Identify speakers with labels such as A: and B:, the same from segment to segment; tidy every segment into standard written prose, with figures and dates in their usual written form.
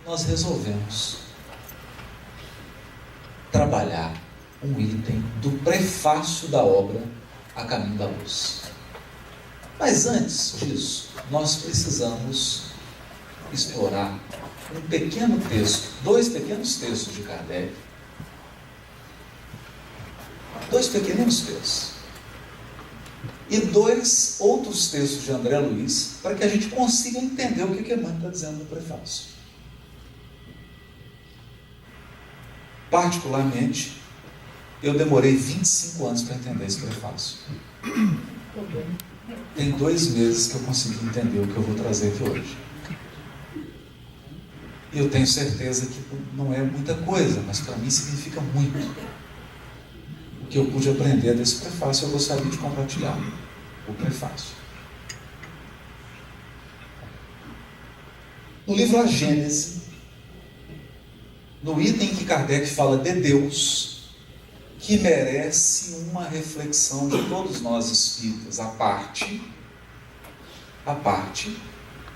A: nós resolvemos trabalhar um item do prefácio da obra A Caminho da Luz. Mas antes disso, nós precisamos explorar um pequeno texto, dois pequenos textos de Kardec, dois pequenos textos, e dois outros textos de André Luiz, para que a gente consiga entender o que Emmanuel está dizendo no prefácio. Particularmente, eu demorei 25 anos para entender esse prefácio. Tem 2 meses que eu consegui entender o que eu vou trazer aqui hoje. E eu tenho certeza que não é muita coisa, mas para mim significa muito. O que eu pude aprender desse prefácio, eu gostaria de compartilhar. O prefácio. No livro A Gênese, no item em que Kardec fala de Deus, que merece uma reflexão de todos nós espíritas, à parte,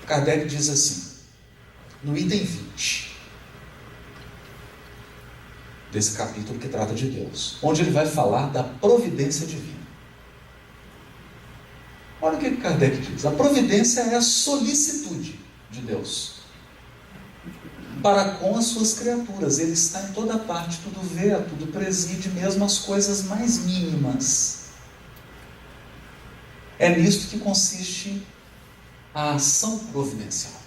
A: Kardec diz assim, no item 20, desse capítulo que trata de Deus, onde ele vai falar da providência divina. Olha o que Kardec diz. A providência é a solicitude de Deus para com as suas criaturas. Ele está em toda parte, tudo vê, tudo preside, mesmo as coisas mais mínimas. É nisto que consiste a ação providencial.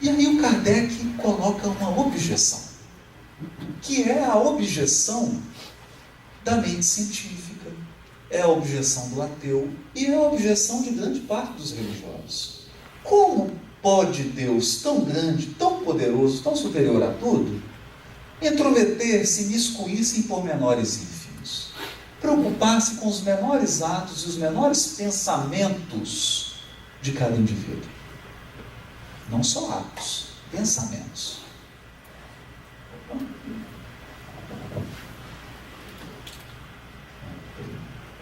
A: E aí o Kardec coloca uma objeção, que é a objeção da mente científica, é a objeção do ateu e é a objeção de grande parte dos religiosos. Como pode Deus, tão grande, tão poderoso, tão superior a tudo, intrometer-se, miscuir-se em pormenores ínfimos, preocupar-se com os menores atos e os menores pensamentos de cada indivíduo? Não só atos, pensamentos.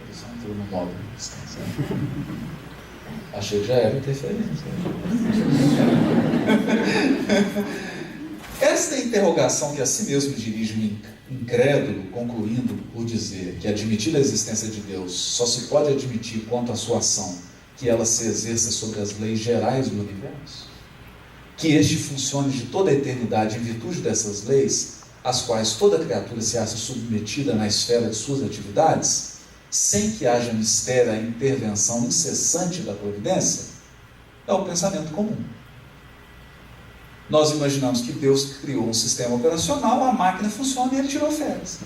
A: Eles entrou no modo de distância. Achei que já era interferência. Esta interrogação que a si mesmo dirige um incrédulo, concluindo por dizer que admitir a existência de Deus só se pode admitir quanto à sua ação, que ela se exerça sobre as leis gerais do universo, que este funcione de toda a eternidade em virtude dessas leis, às quais toda criatura se acha submetida na esfera de suas atividades, sem que haja mistério a intervenção incessante da providência, é o pensamento comum. Nós imaginamos que Deus criou um sistema operacional, a máquina funciona e ele tirou férias.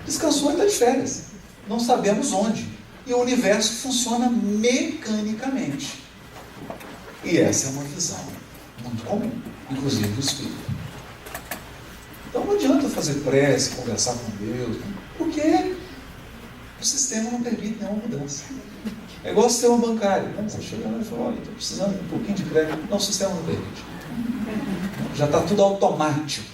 A: Descansou e está de férias. Não sabemos onde. E o universo funciona mecanicamente. E essa é uma visão muito comum, inclusive do espírito. Então não adianta fazer prece, conversar com Deus, porque o sistema não permite nenhuma mudança. É igual o sistema bancário. Você chega lá e fala, olha, estou precisando de um pouquinho de crédito. Não, o sistema não permite. Já está tudo automático.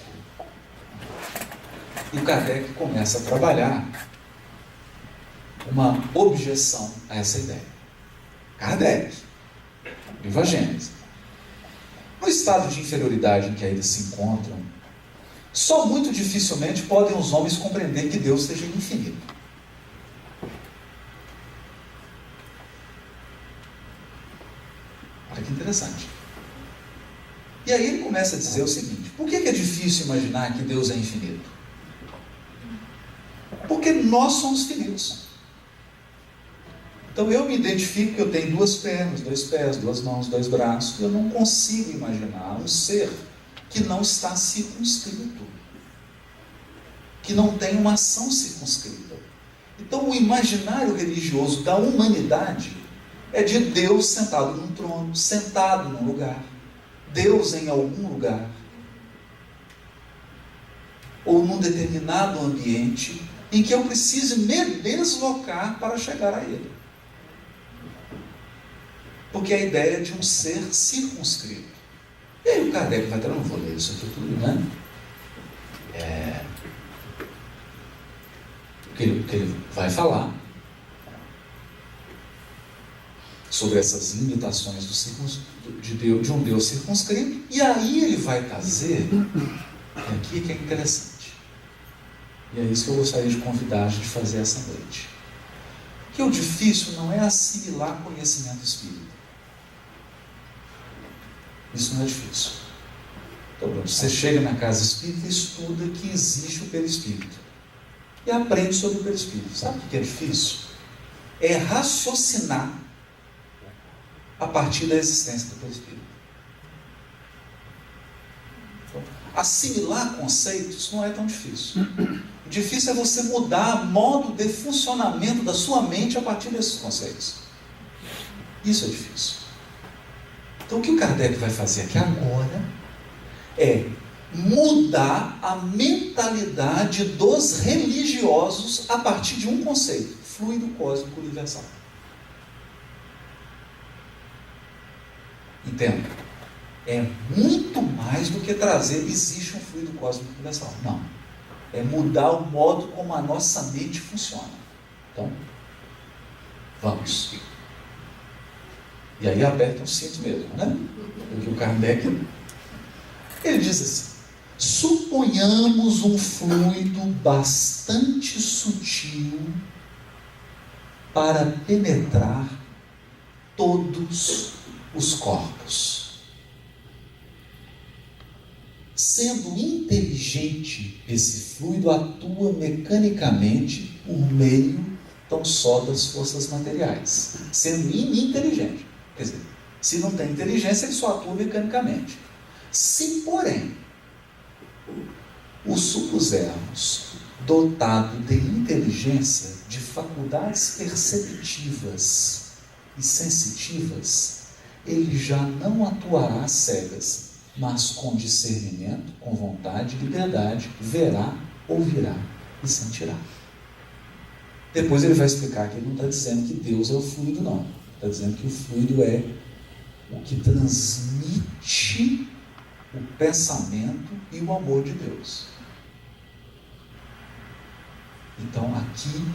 A: E o Kardec começa a trabalhar uma objeção a essa ideia. Kardec, livro A Gênese. No estado de inferioridade em que ainda se encontram, só muito dificilmente podem os homens compreender que Deus seja infinito. Olha que interessante. E aí ele começa a dizer o seguinte: por que é difícil imaginar que Deus é infinito? Porque nós somos finitos. Então eu me identifico que eu tenho 2 pernas, 2 pés, 2 mãos, 2 braços. Eu não consigo imaginar um ser que não está circunscrito, que não tem uma ação circunscrita. Então o imaginário religioso da humanidade é de Deus sentado num trono, sentado num lugar, Deus em algum lugar, ou num determinado ambiente em que eu preciso me deslocar para chegar a Ele. Porque a ideia é de um ser circunscrito. E aí o Kardec vai não vou ler isso aqui tudo, né? O que ele vai falar sobre essas limitações de um Deus circunscrito, e aí ele vai trazer, e aqui que é interessante, e é isso que eu gostaria de convidar a gente a fazer essa noite, que o difícil não é assimilar conhecimento espírita. Isso não é difícil. Então, você chega na casa espírita e estuda que existe o perispírito. E aprende sobre o perispírito. Sabe o que é difícil? É raciocinar a partir da existência do perispírito. Então, assimilar conceitos não é tão difícil. O difícil é você mudar o modo de funcionamento da sua mente a partir desses conceitos. Isso é difícil. Então, o que o Kardec vai fazer aqui agora é mudar a mentalidade dos religiosos a partir de um conceito: fluido cósmico universal. Entenda? É muito mais do que trazer existe um fluido cósmico universal. Não. É mudar o modo como a nossa mente funciona. Então, vamos. E aí aperta o cinto mesmo, né? Porque o Kardec, ele diz assim: suponhamos um fluido bastante sutil para penetrar todos os corpos. Sendo inteligente, esse fluido atua mecanicamente por meio tão só das forças materiais. Sendo ininteligente. Quer dizer, se não tem inteligência, ele só atua mecanicamente. Se, porém, o supusermos dotado de inteligência, de faculdades perceptivas e sensitivas, ele já não atuará às cegas, mas com discernimento, com vontade e liberdade, verá, ouvirá e sentirá. Depois ele vai explicar que ele não está dizendo que Deus é o fluido, não. Está dizendo que o fluido é o que transmite o pensamento e o amor de Deus. Então aqui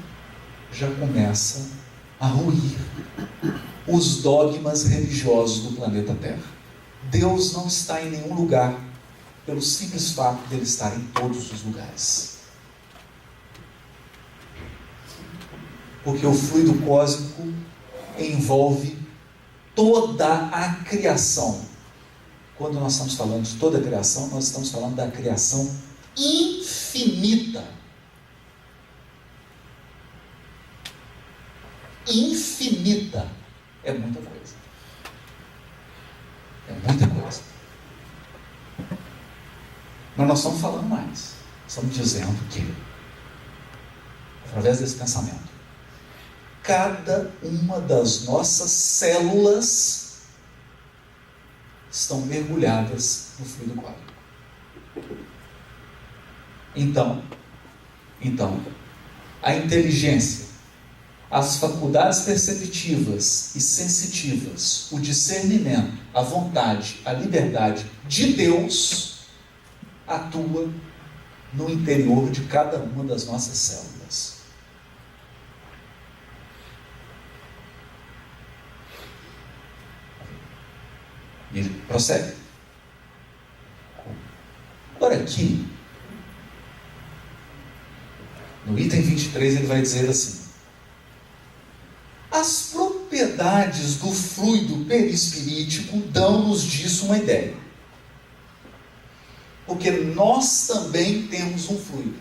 A: já começa a ruir os dogmas religiosos do planeta Terra. Deus não está em nenhum lugar pelo simples fato de ele estar em todos os lugares. Porque o fluido cósmico envolve toda a criação. Quando nós estamos falando de toda a criação, nós estamos falando da criação infinita. Infinita. É muita coisa. É muita coisa. Mas nós estamos falando mais. Estamos dizendo que, através desse pensamento, cada uma das nossas células estão mergulhadas no fluido cósmico. Então, a inteligência, as faculdades perceptivas e sensitivas, o discernimento, a vontade, a liberdade de Deus atua no interior de cada uma das nossas células. E ele prossegue. Agora aqui, no item 23, ele vai dizer assim: as propriedades do fluido perispirítico dão-nos disso uma ideia. Porque nós também temos um fluido.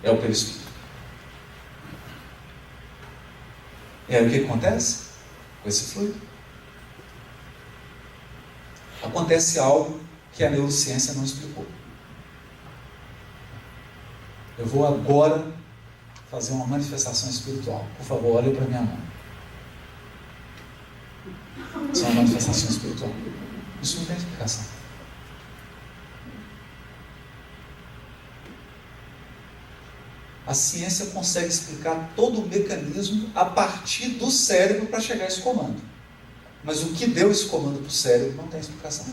A: É o perispírito. E aí o que acontece com esse fluido? Acontece algo que a neurociência não explicou. Eu vou agora fazer uma manifestação espiritual. Por favor, olhe para minha mão. Isso é uma manifestação espiritual. Isso não tem explicação. A ciência consegue explicar todo o mecanismo a partir do cérebro para chegar a esse comando. Mas o que deu esse comando para o cérebro não tem explicação.